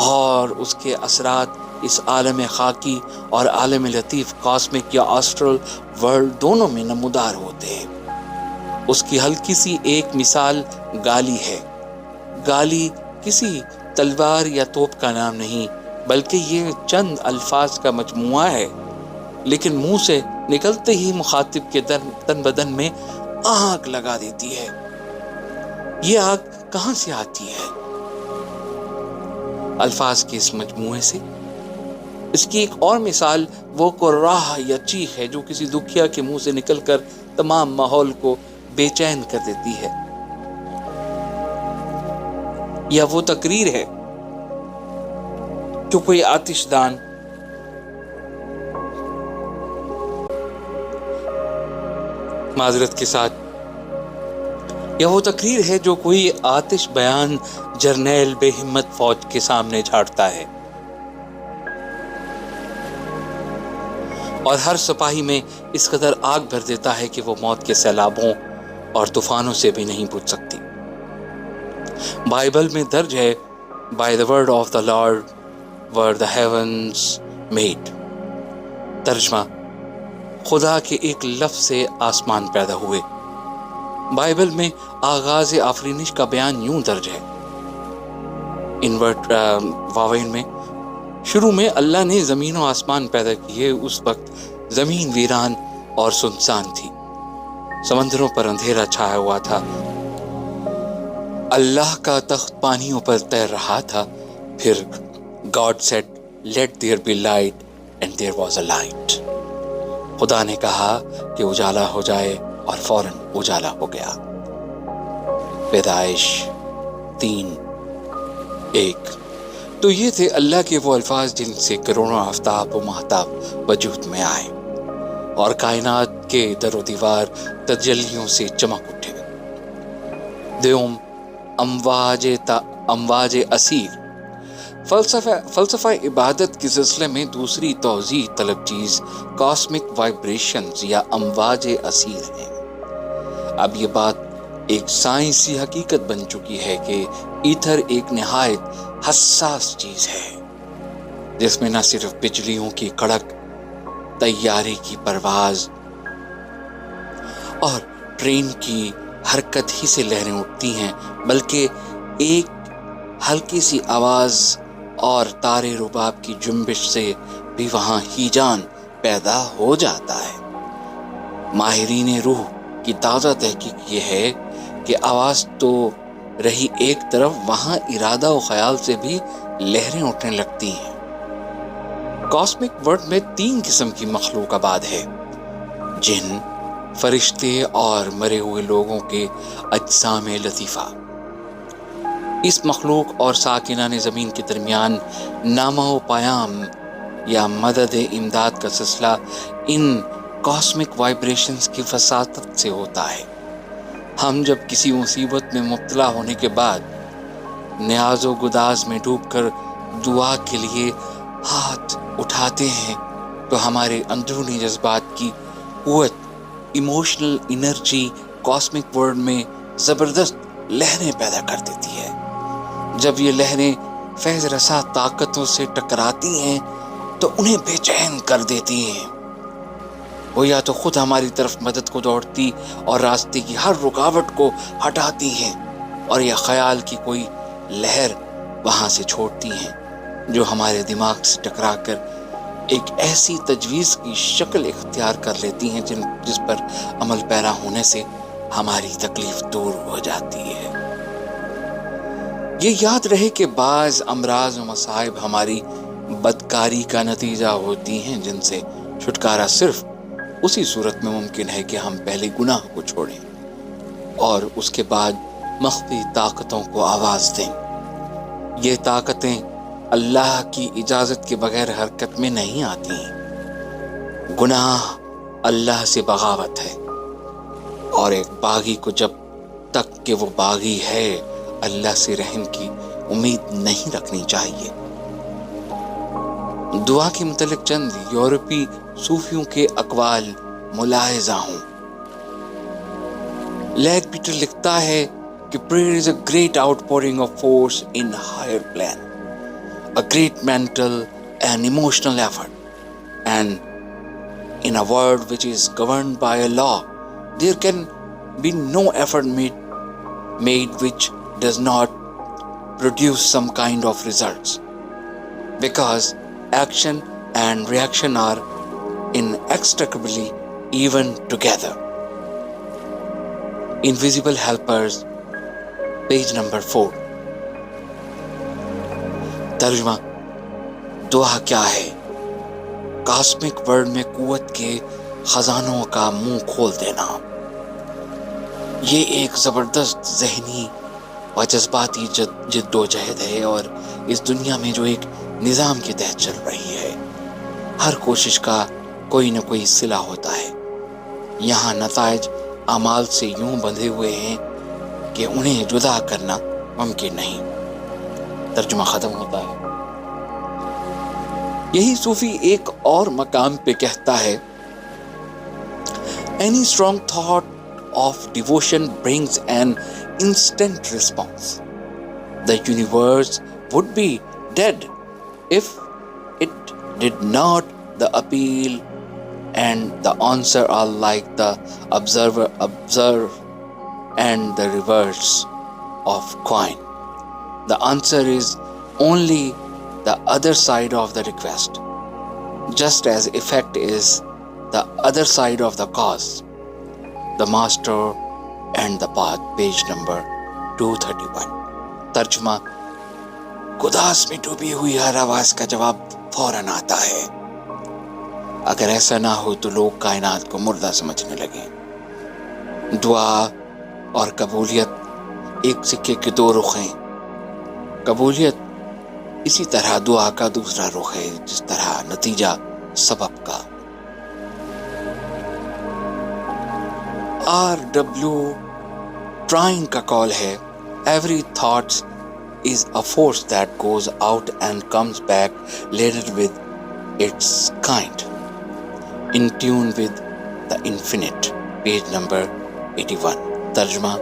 اور اس کے اثرات اس عالم خاکی اور عالم لطیف کاسمک یا آسٹرل ورلڈ دونوں میں نمودار ہوتے ہیں. اس کی ہلکی سی ایک مثال گالی ہے. گالی کسی تلوار یا توپ کا نام نہیں بلکہ یہ چند الفاظ کا مجموعہ ہے، لیکن منہ سے نکلتے ہی مخاطب کے تن بدن میں آگ لگا دیتی ہے. یہ آگ کہاں سے آتی ہے؟ الفاظ کے اس مجموعے سے. اس کی ایک اور مثال وہ قراہ یا چیخ ہے جو کسی دکھیا کے منہ سے نکل کر تمام ماحول کو بے چین کر دیتی ہے، یا وہ تقریر ہے جو کوئی آتش دان معذرت کے ساتھ یا وہ تقریر ہے جو کوئی آتش بیان جرنیل بے ہمت فوج کے سامنے جھاڑتا ہے، اور ہر سپاہی میں اس قدر آگ بھر دیتا ہے کہ وہ موت کے سیلابوں اور طوفانوں سے بھی نہیں بچ سکتی۔ بائبل میں درج ہے by the word of the Lord were the heavens made، ترجمہ خدا کے ایک لفظ سے آسمان پیدا ہوئے۔ بائبل میں آغاز آفرینش کا بیان یوں درج ہے واوین میں، شروع میں اللہ نے زمین و آسمان پیدا کیے، اس وقت زمین ویران اور سنسان تھی، سمندروں پر اندھیرا چھایا ہوا تھا، اللہ کا تخت پانیوں پر تیر رہا تھا۔ پھر God said let there be light and there was a light، خدا نے کہا کہ اجالا ہو جائے اور فوراً اجالا ہو گیا۔ پیدائش 3:1۔ تو یہ تھے اللہ کے وہ الفاظ جن سے کروڑوں آفتاب و ماہتاب وجود میں آئے اور کائنات کے در و دیوار تجلیوں سے چمک اٹھے۔ دوم، امواج اسیر۔ فلسفہ عبادت کے سلسلے میں دوسری توضیح طلب چیز کاسمک وائبریشنز یا امواج اسیر ہیں۔ اب یہ بات ایک سائنسی حقیقت بن چکی ہے کہ ایتھر ایک نہایت حساس چیز ہے جس میں نہ صرف بجلیوں کی کڑک، طیارے کی پرواز اور ٹرین کی حرکت ہی سے لہریں اٹھتی ہیں، بلکہ ایک ہلکی سی آواز اور تارے رباب کی جنبش سے بھی وہاں ہیجان پیدا ہو جاتا ہے۔ ماہرین روح کی تازہ تحقیق یہ ہے کہ آواز تو رہی ایک طرف، وہاں ارادہ و خیال سے بھی لہریں اٹھنے لگتی ہیں۔ کاسمک ورلڈ میں 3 قسم کی مخلوق آباد ہے: جن، فرشتے اور مرے ہوئے لوگوں کے اجسام لطیفہ۔ اس مخلوق اور ساکنان زمین کے درمیان نامہ و پیام یا مدد امداد کا سلسلہ ان کاسمک وائبریشنز کی وساطت سے ہوتا ہے۔ ہم جب کسی مصیبت میں مبتلا ہونے کے بعد نیاز و گداز میں ڈوب کر دعا کے لیے ہاتھ اٹھاتے ہیں تو ہمارے اندرونی جذبات کی قوت، ایموشنل انرجی کاسمک ورلڈ میں زبردست لہریں پیدا کر دیتی ہے۔ جب یہ لہریں فیض رسا طاقتوں سے ٹکراتی ہیں تو انہیں بے چین کر دیتی ہیں۔ وہ یا تو خود ہماری طرف مدد کو دوڑتی اور راستے کی ہر رکاوٹ کو ہٹاتی ہیں، اور یا خیال کی کوئی لہر وہاں سے چھوڑتی ہیں جو ہمارے دماغ سے ٹکرا کر ایک ایسی تجویز کی شکل اختیار کر لیتی ہیں جس پر عمل پیرا ہونے سے ہماری تکلیف دور ہو جاتی ہے۔ یہ یاد رہے کہ بعض امراض و مصائب ہماری بدکاری کا نتیجہ ہوتی ہیں جن سے چھٹکارا صرف اسی صورت میں ممکن ہے کہ ہم پہلے گناہ کو چھوڑیں اور اس کے بعد مخفی طاقتوں کو آواز دیں۔ یہ طاقتیں اللہ کی اجازت کے بغیر حرکت میں نہیں آتی ہیں۔ گناہ اللہ سے بغاوت ہے، اور ایک باغی کو جب تک کہ وہ باغی ہے اللہ سے رحم کی امید نہیں رکھنی چاہیے۔ دعا کے متعلق چند یورپی صوفیوں کے اقوال ملاحظہ ہوں۔ لیگ پیٹر لکھتا ہے کہ prayer is a great outpouring of force in higher plane, a great mental and emotional effort, and in a world which is governed by a law, there can be no effort made which does not produce some kind of results, because action and reaction are inextricably even together. Invisible Helpers, page number 4۔ ترجمہ: دعا کیا ہے؟ Cosmic world میں قوت کے خزانوں کا منہ کھول دینا، یہ ایک زبردست ذہنی و جذباتی جد و جہد ہے، اور اس دنیا میں جو ایک نظام کے تحت چل رہی ہے، ہر کوشش کا کوئی نہ کوئی صلہ ہوتا ہے۔ یہاں نتائج اعمال سے یوں بندھے ہوئے ہیں کہ انہیں جدا کرنا ممکن نہیں۔ ترجمہ ختم ہوتا ہے۔ یہی صوفی ایک اور مقام پہ کہتا ہے، Any strong thought of devotion brings an instant response. The universe would be dead if it did not. The appeal and the answer are like the observe and the reverse of coin. The answer is only the other side of the request, just as effect is the other side of the cause. The Master and the Path, page number 231. ترجمہ: گداس میں ڈوبی ہوئی ہر آواز کا جواب فوراً آتا ہے۔ اگر ایسا نہ ہو تو لوگ کائنات کو مردہ سمجھنے لگیں۔ دعا اور قبولیت ایک سکے کے دو رخ ہیں۔ قبولیت اسی طرح دعا کا دوسرا رخ ہے، جس طرح نتیجہ سبب کا۔ R.W. ٹرائن کا قول ہے، Every thought is a force that goes out and comes back laden with its kind, in tune with the infinite, page number 81. ترجمہ: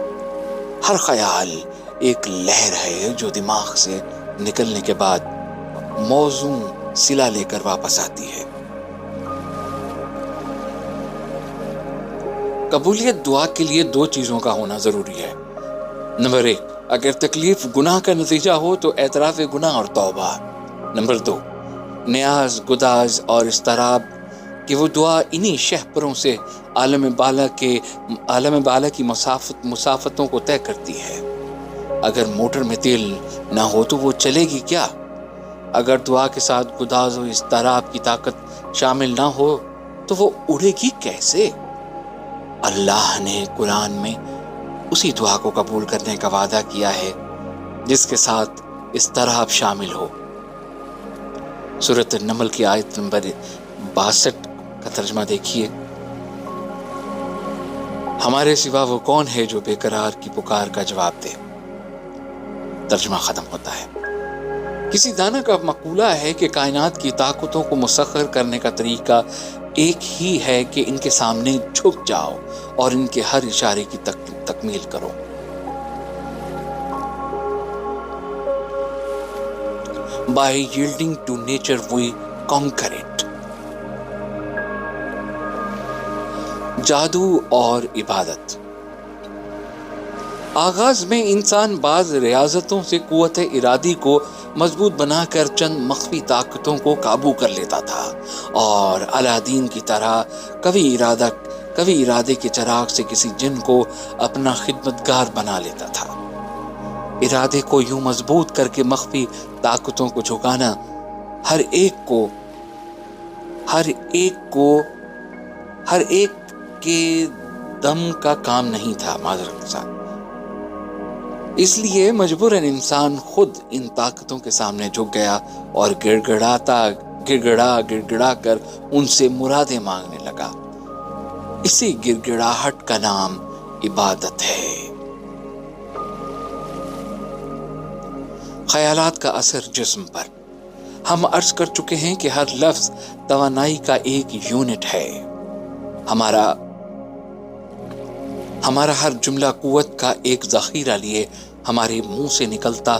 ہر خیال ایک لہر ہے جو دماغ سے نکلنے کے بعد موزوں صلہ لے کر واپس آتی ہے۔ قبولیت دعا کے لیے دو چیزوں کا ہونا ضروری ہے۔ نمبر 1، اگر تکلیف گناہ کا نتیجہ ہو تو اعتراف گناہ اور توبہ۔ نمبر 2، نیاز، گداز اور اضطراب کہ وہ دعا انہی شہپروں سے عالم بالا کی مسافتوں کو طے کرتی ہے۔ اگر موٹر میں تیل نہ ہو تو وہ چلے گی کیا؟ اگر دعا کے ساتھ گداز و اضطراب کی طاقت شامل نہ ہو تو وہ اڑے گی کیسے؟ اللہ نے قرآن میں اسی دعا کو قبول کرنے کا وعدہ کیا ہے جس کے ساتھ اضطراب شامل ہو۔ سورۃ النمل کی آیت نمبر 62 کا ترجمہ دیکھیے، ہمارے سوا وہ کون ہے جو بے قرار کی پکار کا جواب دے۔ ترجمہ ختم ہوتا ہے۔ کسی دانا کا مقولہ ہے کہ کائنات کی طاقتوں کو مسخر کرنے کا طریقہ ایک ہی ہے کہ ان کے سامنے جھک جاؤ اور ان کے ہر اشارے کی تکمیل کرو۔ By yielding to nature we conquer it. جادو اور عبادت۔ آغاز میں انسان بعض ریاضتوں سے قوت ارادی کو مضبوط بنا کر چند مخفی طاقتوں کو قابو کر لیتا تھا اور الادین کی طرح کبھی ارادے کے چراغ سے کسی جن کو اپنا خدمتگار بنا لیتا تھا۔ ارادے کو یوں مضبوط کر کے مخفی طاقتوں کو جھکانا ہر ایک کے دم کا کام نہیں تھا، معذرت کے ساتھ۔ اس لیے مجبوراً انسان خود ان طاقتوں کے سامنے جھک گیا اور گڑگڑا کر ان سے مرادیں مانگنے لگا۔ اسی گڑگڑاہٹ کا نام عبادت ہے۔ خیالات کا اثر جسم پر۔ ہم عرض کر چکے ہیں کہ ہر لفظ توانائی کا ایک یونٹ ہے۔ ہمارا ہر جملہ قوت کا ایک ذخیرہ لیے ہمارے منہ سے نکلتا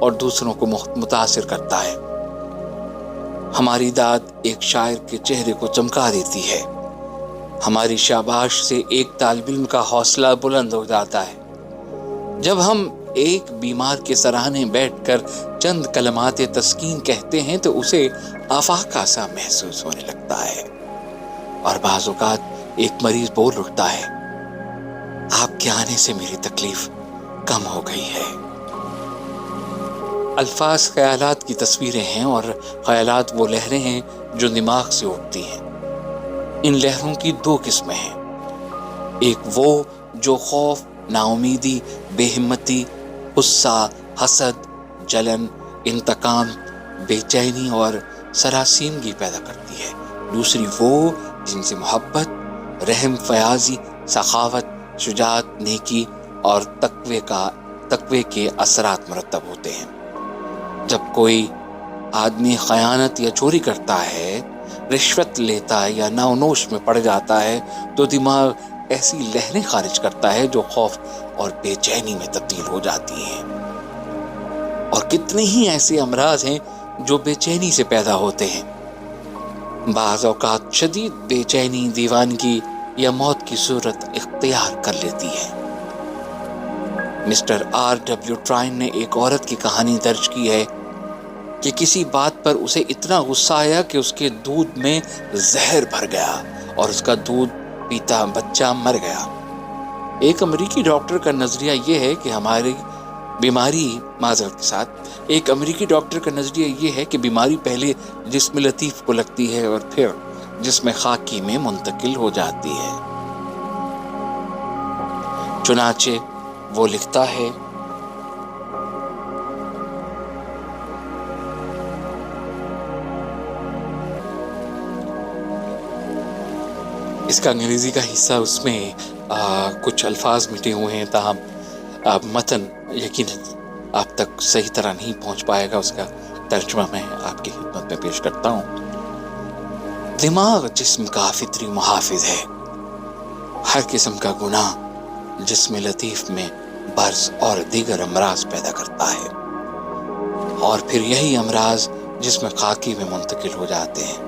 اور دوسروں کو متاثر کرتا ہے۔ ہماری داد ایک شاعر کے چہرے کو چمکا دیتی ہے۔ ہماری شاباش سے ایک طالب علم کا حوصلہ بلند ہو جاتا ہے۔ جب ہم ایک بیمار کے سراہنے بیٹھ کر چند کلمات تسکین کہتے ہیں تو اسے آفاقہ سا محسوس ہونے لگتا ہے، اور بعض اوقات ایک مریض بول اٹھتا ہے، آپ کے آنے سے میری تکلیف کم ہو گئی ہے۔ الفاظ خیالات کی تصویریں ہیں اور خیالات وہ لہریں ہیں جو دماغ سے اٹھتی ہیں۔ ان لہروں کی دو قسمیں ہیں، ایک وہ جو خوف، نا امیدی، بے ہمتی، غصہ، حسد، جلن، انتقام، بے چینی اور سراسیمگی پیدا کرتی ہے، دوسری وہ جن سے محبت، رحم، فیاضی، سخاوت، شجاعت، نیکی اور تقوی کے اثرات مرتب ہوتے ہیں۔ جب کوئی آدمی خیانت یا چوری کرتا ہے، رشوت لیتا ہے یا ناونوش میں پڑ جاتا ہے تو دماغ ایسی لہریں خارج کرتا ہے جو خوف اور بے چینی میں تبدیل ہو جاتی ہیں۔ اور کتنے ہی ایسے امراض ہیں جو بے چینی سے پیدا ہوتے ہیں۔ بعض اوقات شدید بے چینی دیوانگی یا موت کی صورت اختیار کر لیتی ہے۔ Mister R.W. ٹرائن نے ایک عورت کی کہانی درج کی ہے کہ کسی بات پر اسے اتنا غصہ آیا کہ اس کے دودھ میں زہر بھر گیا اور اس کا دودھ پیتا بچہ مر گیا۔ ایک امریکی ڈاکٹر کا نظریہ یہ ہے کہ بیماری پہلے جسم لطیف کو لگتی ہے اور پھر جسم خاکی میں منتقل ہو جاتی ہے۔ چنانچہ وہ لکھتا ہے، اس کا انگریزی کا حصہ اس میں کچھ الفاظ مٹے ہوئے ہیں، تاہم متن یقیناً آپ تک صحیح طرح نہیں پہنچ پائے گا۔ اس کا ترجمہ میں آپ کی خدمت میں پیش کرتا ہوں۔ دماغ جسم کا فطری محافظ ہے۔ ہر قسم کا گناہ جسم لطیف میں برز اور دیگر امراض پیدا کرتا ہے، اور پھر یہی امراض جسم خاکی میں منتقل ہو جاتے ہیں۔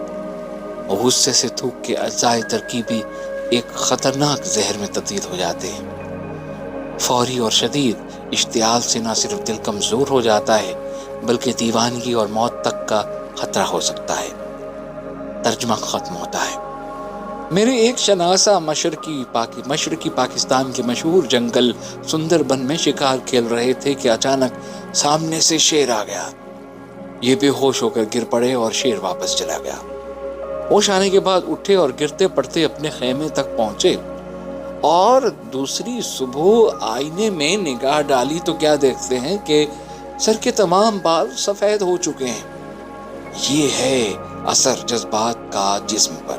غصے سے تھوک کے اجزائے ترکیبی ایک خطرناک زہر میں تبدیل ہو جاتے ہیں۔ فوری اور شدید اشتعال سے نہ صرف دل کمزور ہو جاتا ہے بلکہ دیوانگی اور موت تک کا خطرہ ہو سکتا ہے۔ ترجمہ ختم ہوتا ہے۔ میرے ایک شناسہ مشرقی پاکستان کے مشہور جنگل سندر بن میں شکار کھیل رہے تھے کہ اچانک سامنے سے شیر آ گیا۔ یہ بے ہوش ہو کر گر پڑے اور شیر واپس چلا گیا۔ ہوش آنے کے بعد اٹھے اور گرتے پڑتے اپنے خیمے تک پہنچے اور دوسری صبح آئینے میں نگاہ ڈالی تو کیا دیکھتے ہیں کہ سر کے تمام بال سفید ہو چکے ہیں۔ یہ ہے اثر جذبات کا جسم پر۔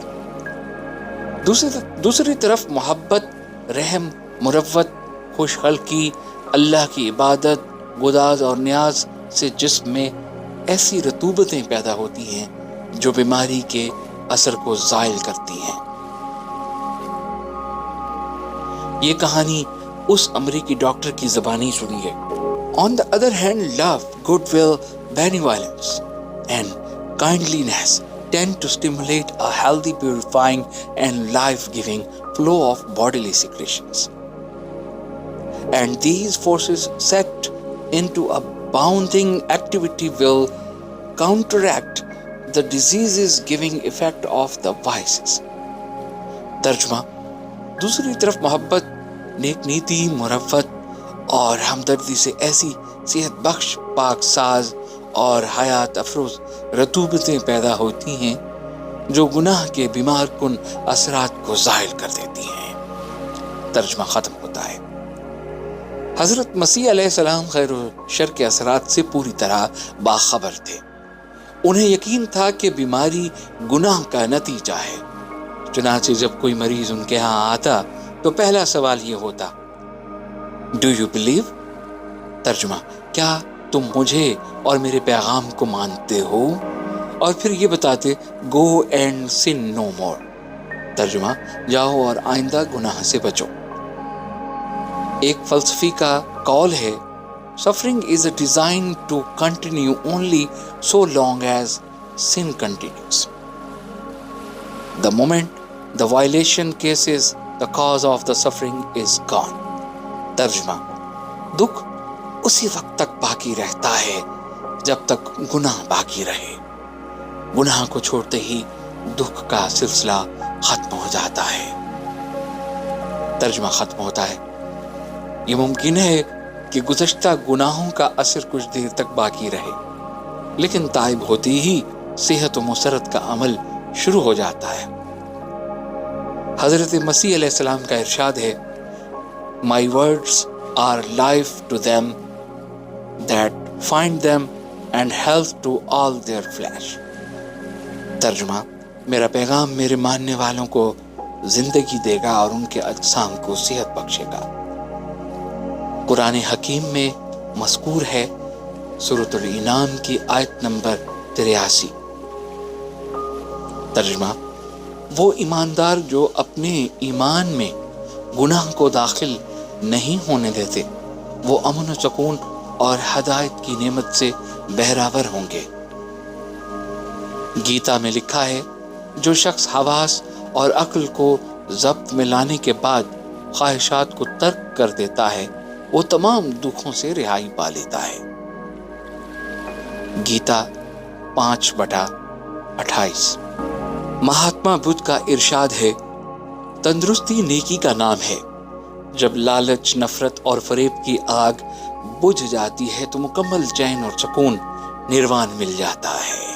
دوسری طرف محبت، رحم، مروت، خوش خلقی، اللہ کی عبادت، گداز اور نیاز سے جسم میں ایسی رطوبتیں پیدا ہوتی ہیں جو بیماری کے اثر کو زائل کرتی ہیں۔ یہ کہانی اس امریکی ڈاکٹر کی زبانی سنی ہے۔ On the other hand, love, goodwill, benevolence, and kindliness tend to stimulate a healthy, purifying, and life-giving flow of bodily secretions. And these forces set into a bounding activity will counteract the diseases-giving effect of the vices. ترجمہ: دوسری طرف محبت، نیک نیتی، مروت اور ہمدردی سے ایسی صحت بخش، پاک ساز اور حیات افروز رطوبتیں پیدا ہوتی ہیں جو گناہ کے بیمار کن اثرات کو ظاہر کر دیتی ہیں۔ ترجمہ ختم ہوتا ہے۔ حضرت مسیح علیہ السلام خیر و شر کے اثرات سے پوری طرح باخبر تھے۔ انہیں یقین تھا کہ بیماری گناہ کا نتیجہ ہے۔ چنانچہ جب کوئی مریض ان کے ہاں آتا تو پہلا سوال یہ ہوتا، ڈو یو بلیو؟ ترجمہ: کیا تم مجھے اور میرے پیغام کو مانتے ہو؟ اور پھر یہ بتاتے، گو اینڈ سن نو مور۔ ترجمہ: جاؤ اور آئندہ گناہ سے بچو۔ ایک فلسفی کا قول ہے، suffering is designed to continue only so long as sin continues. The moment the violation ceases, the cause of the suffering is gone. ترجمہ: دکھ اسی وقت تک باقی رہتا ہے جب تک گناہ باقی رہے۔ گناہ کو چھوڑتے ہی دکھ کا سلسلہ ختم ہو جاتا ہے۔ ترجمہ ختم ہوتا ہے۔ یہ ممکن ہے کہ گزشتہ گناہوں کا اثر کچھ دیر تک باقی رہے، لیکن تائب ہوتے ہی صحت و مسرت کا عمل شروع ہو جاتا ہے۔ حضرت مسیح علیہ السلام کا ارشاد ہے، My words are life to them that find them and health to all their flesh۔ ترجمہ، میرا پیغام میرے ماننے والوں کو زندگی دے گا اور ان کے اجسام کو صحت بخشے گا۔ قرآن حکیم میں مذکور ہے، سورۃ الانعام کی آیت نمبر 83۔ ترجمہ، وہ ایماندار جو اپنے ایمان میں گناہ کو داخل نہیں ہونے دیتے، وہ امن و سکون اور ہدایت کی نعمت سے بہراور ہوں گے۔ گیتا میں لکھا ہے، جو شخص حواس اور عقل کو ضبط میں لانے کے بعد خواہشات کو ترک کر دیتا ہے، وہ تمام دکھوں سے رہائی پا لیتا ہے۔ گیتا 5/28۔ مہاتما بدھ کا ارشاد ہے، تندرستی نیکی کا نام ہے۔ جب لالچ، نفرت اور فریب کی آگ بجھ جاتی ہے تو مکمل چین اور سکون، نروان مل جاتا ہے۔